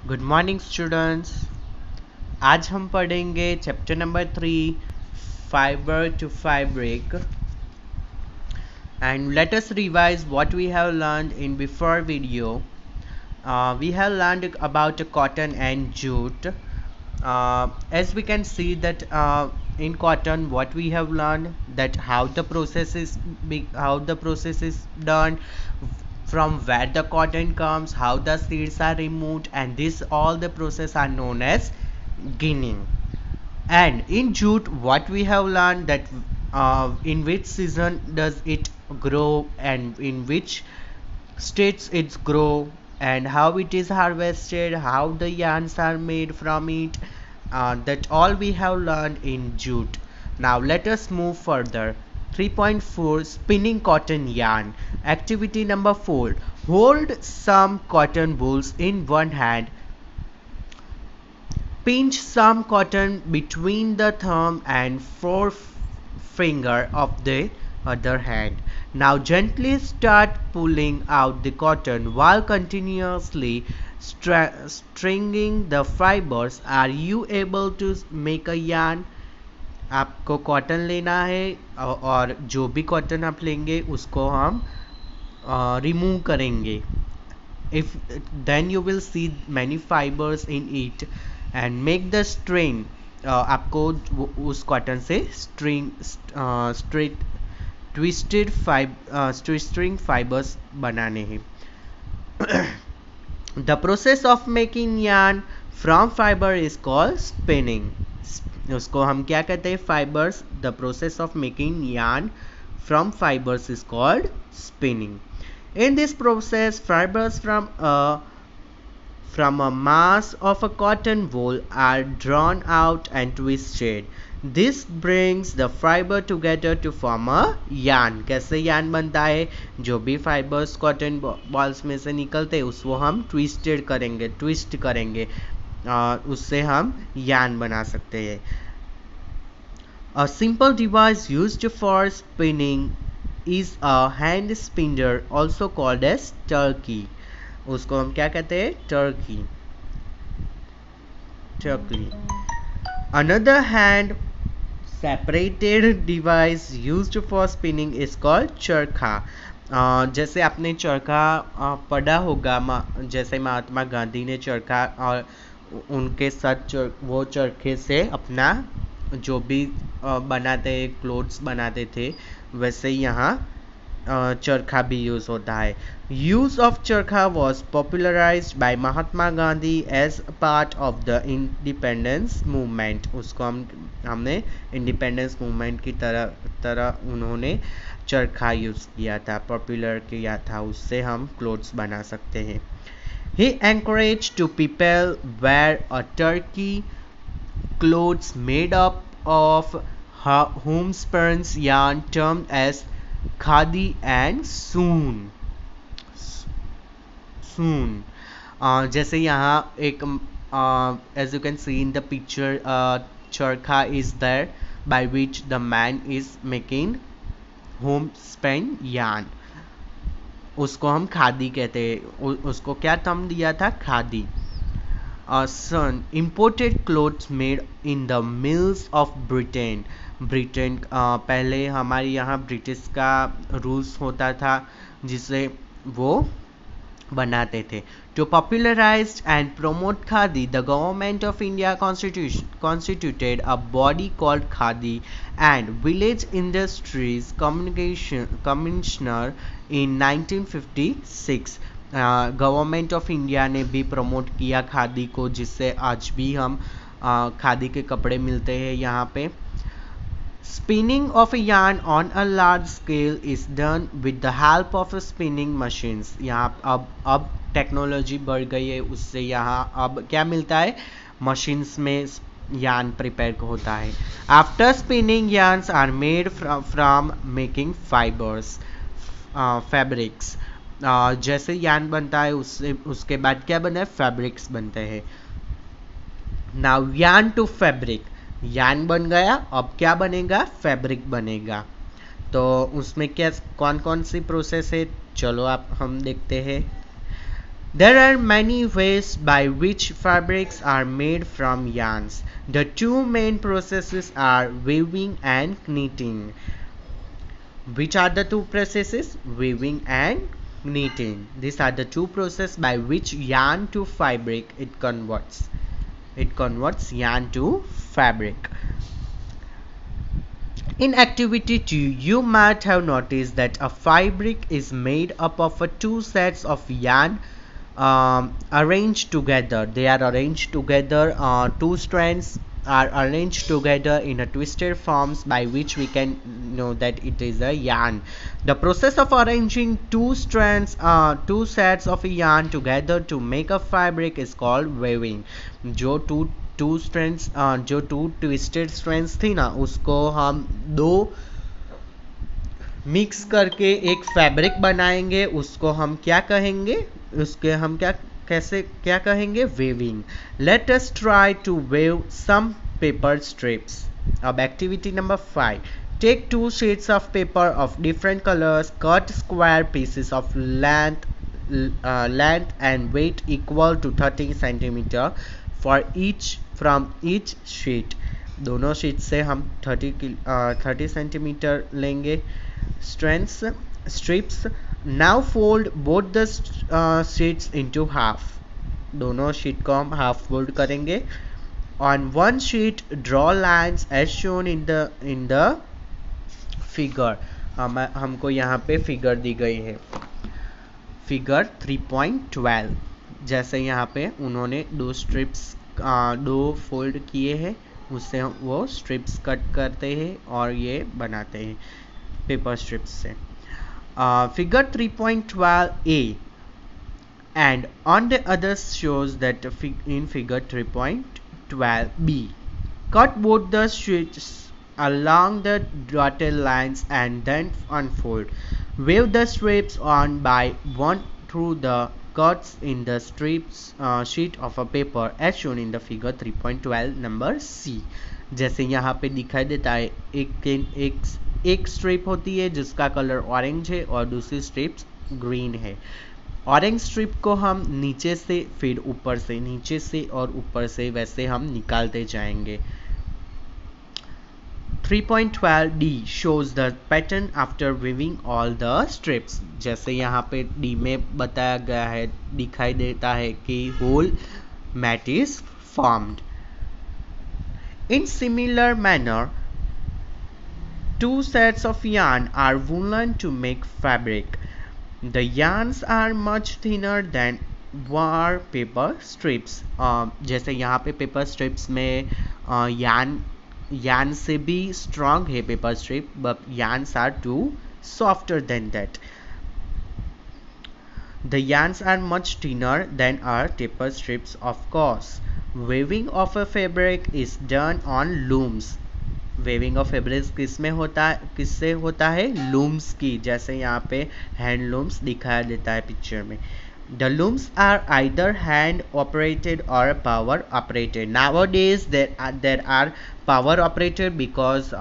Good morning students. आज हम पढ़ेंगे chapter number 3 fibre to fabric and let us revise what we have learned in before video. We have learned about cotton and jute. As we can see that in cotton what we have learned that how the process is done, from where the cotton comes, how the seeds are removed, and this all the process are known as ginning. And in jute what we have learned that in which season does it grow and in which states it grow and how it is harvested, how the yarns are made from it. That all we have learned in jute. Now let us move further. 3.4 Spinning cotton yarn. Activity number 4. Hold some cotton balls in one hand. Pinch some cotton between the thumb and forefinger of the other hand. Now gently start pulling out the cotton while continuously stringing the fibers. Are you able to make a yarn? आपको cotton लेना है और जो भी cotton आप लेंगे उसको हम रिमूव करेंगे. If then you will see many fibers in it and make the string. आपको उस कॉटन से स्ट्रिंग स्ट्रेट ट्विस्टिंग फाइबर्स बनाने हैं. The process of making yarn from fiber is called spinning. उसको हम क्या कहते हैं? Fibers. The process of making yarn from fibers is called spinning. In this process, fibers from a mass of a cotton wool are drawn out and twisted. This brings the fiber together to form a yarn. कैसे yarn बनता है? जो भी fibers cotton balls में से निकलते हैं उसको हम twist करेंगे, उससे हम yarn बना सकते हैं. A simple device used for spinning is a hand spinner, also called as turkey. उसको हम क्या कहते हैं? Turkey. Another hand separated device used for spinning is called चरखा. जैसे आपने चरखा पढ़ा होगा, जैसे महात्मा गांधी ने चरखा और उनके साथ वो चरखे से अपना जो भी बनाते क्लोथ्स बनाते थे, वैसे यहाँ चरखा भी यूज होता है. Use of charkha was popularised by Mahatma Gandhi as part of the independence movement. उसको हमने इंडिपेंडेंस मूवमेंट की तरह उन्होंने चरखा यूज किया था, पॉपुलर किया था, उससे हम क्लोथ्स बना सकते हैं. He encouraged to people wear a turkey clothes made up of homespun yarn termed as khadi and soon. जैसे यहाँ एक as you can see in the picture, charkha is there by which the man is making homespun yarn. उसको हम खादी कहते हैं. उसको क्या term दिया था? Khadi. Son imported clothes made in the mills of Britain. पहले हमारे यहाँ ब्रिटिश का रूल्स होता था जिसे वो बनाते थे. To popularize and promote khadi, the government of India constituted a body called Khadi and Village Industries Commissioner in 1956. Government of India ने भी प्रमोट किया खादी को, जिससे आज भी हम खादी के कपड़े मिलते हैं यहाँ पे. Spinning of a yarn on a large scale is done with the help of spinning machines. यहाँ अब टेक्नोलॉजी बढ़ गई है, उससे यहाँ अब क्या मिलता है? मशीन्स में yarn प्रिपेयर होता है. After spinning, yarns are made from making fibers, fabrics. जैसे yarn बनता है उसके बाद क्या बना है? फैब्रिक्स बनते हैं. Now yarn to fabric. Yarn बन गया, अब क्या बनेगा? फैब्रिक बनेगा. तो उसमें क्या कौन कौन सी प्रोसेस है? चलो हम देखते हैं. There are many ways by which fabrics are made from yarns. The two main processes are weaving and knitting. Which are the two processes? Weaving and knitting. These are the two processes by which yarn to fabric it converts. It converts yarn to fabric. In activity 2, you might have noticed that a fabric is made up of two sets of yarn arranged together. They are arranged together. Two strands are arranged together in a twisted forms by which we can know that it is a yarn. The process of arranging two strands, two sets of yarn together to make a fabric is called weaving. जो two strands जो to twisted strands थी ना, उसको हम दो mix करके एक fabric बनाएंगे, उसको हम क्या कहेंगे? उसके हम क्या कैसे क्या कहेंगे? Weaving. Let us try to weave some paper strips. अब activity number 5. Take two sheets of paper of different colors, cut square pieces of length and weight equal to 30 centimeter for each from each sheet. दोनों sheet से हम 30 centimetre लेंगे. strips. Now fold both the sheets into half. दोनों sheet को हम half fold करेंगे. On one sheet draw lines as shown in the figure. हमको यहाँ पे फिगर दी गई है, फिगर 3.12. जैसे यहाँ पे उन्होंने दो स्ट्रिप्स दो फोल्ड किए हैं, उससे वो स्ट्रिप्स कट करते हैं और ये बनाते हैं पेपर स्ट्रिप्स से. Figure 3.12a and on the other shows that in figure 3.12b. Cut both the sheets along the dotted lines and then unfold. Wave the strips on by one through the cuts in the strips sheet of a paper as shown in the figure 3.12 number C. जैसे यहाँ पे दिखाई देता है, एक strip होती है जिसका कलर ऑरेंज है और दूसरी स्ट्रिप्स ग्रीन है. ऑरेंज स्ट्रिप को हम नीचे से फिर ऊपर से, नीचे से और ऊपर से वैसे हम निकालते जाएंगे. 3.12D shows the pattern after weaving all the strips. जैसे यहाँ पे D में बताया गया है, दिखाई देता है कि whole mat is formed. In similar manner, two sets of yarn are woven to make fabric. The yarns are much thinner than were paper strips. जैसे यहाँ पे पेपर स्ट्रिप्स में yarn से भी strong है paper strip, but yarns are too softer than that. The yarns are much thinner than our paper strips, of course. Weaving of a fabric is done on looms. Weaving of fabrics किससे होता है? Looms की. जैसे यहाँ पे handlooms दिखाया देता है पिक्चर में. The looms are either hand operated or power operated. Nowadays there are power operated because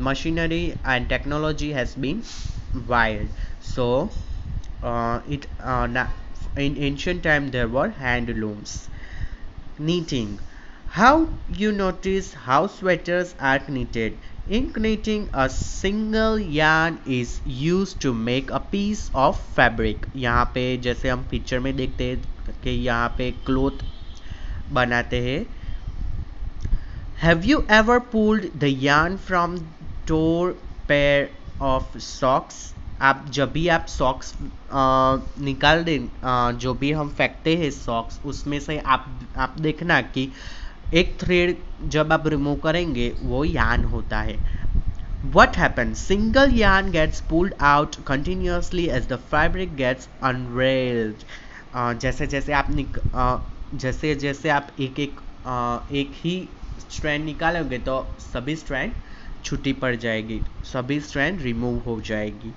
machinery and technology has been wired. So in ancient time there were hand looms. Knitting. How you notice how sweaters are knitted? In knitting, a single yarn is used to make a piece of fabric. यहाँ पे जैसे हम picture में देखते हैं कि यहाँ पे क्लोथ बनाते हैं. Have you ever pulled the yarn from torn pair of socks? आप जब भी आप सॉक्स निकाल दें, जो भी हम फेंकते हैं सॉक्स, उसमें से आप देखना कि एक थ्रेड जब आप रिमूव करेंगे वो यार्न होता है. What happens? Single yarn gets pulled out continuously as the fabric gets unraveled. जैसे जैसे आप एक ही स्ट्रैंड निकालोगे तो सभी स्ट्रैंड छुट्टी पड़ जाएगी, सभी स्ट्रैंड रिमूव हो जाएगी.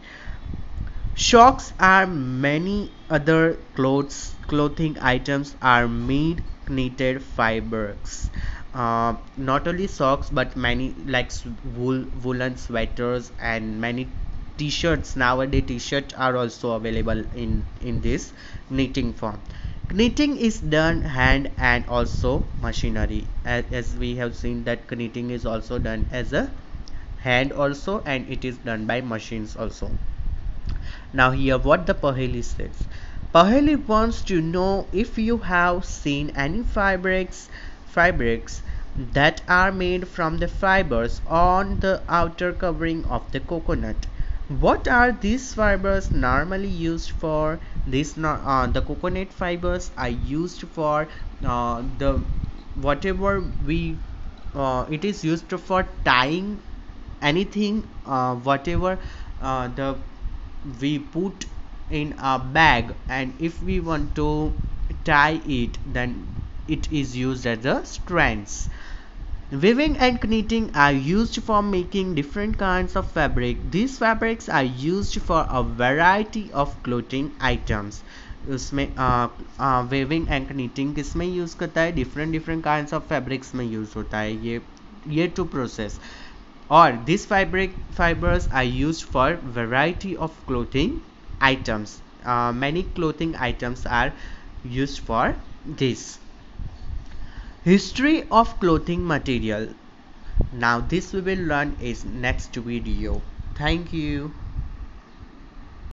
Socks are many other clothing items are made knitted fibers. Not only socks but many like woolen sweaters and many t-shirts. Nowadays t-shirts are also available in this knitting form. Knitting is done hand and also machinery, as we have seen that knitting is also done as a hand also, and it is done by machines also. Now here what the Paheli says. Paheli wants to know if you have seen any fabrics that are made from the fibers on the outer covering of the coconut. What are these fibers normally used for? The coconut fibers are used for the whatever we it is used for tying anything, whatever the we put in a bag, and if we want to tie it, then it is used as a strands. Weaving and knitting are used for making different kinds of fabric. These fabrics are used for a variety of clothing items. उसमें weaving and knitting किसमें use करता है? Different different kinds of fabrics में use होता है ये two process. Or these fibers are used for variety of clothing items. Many clothing items are used for this. History of clothing material. Now this we will learn is next video. Thank you.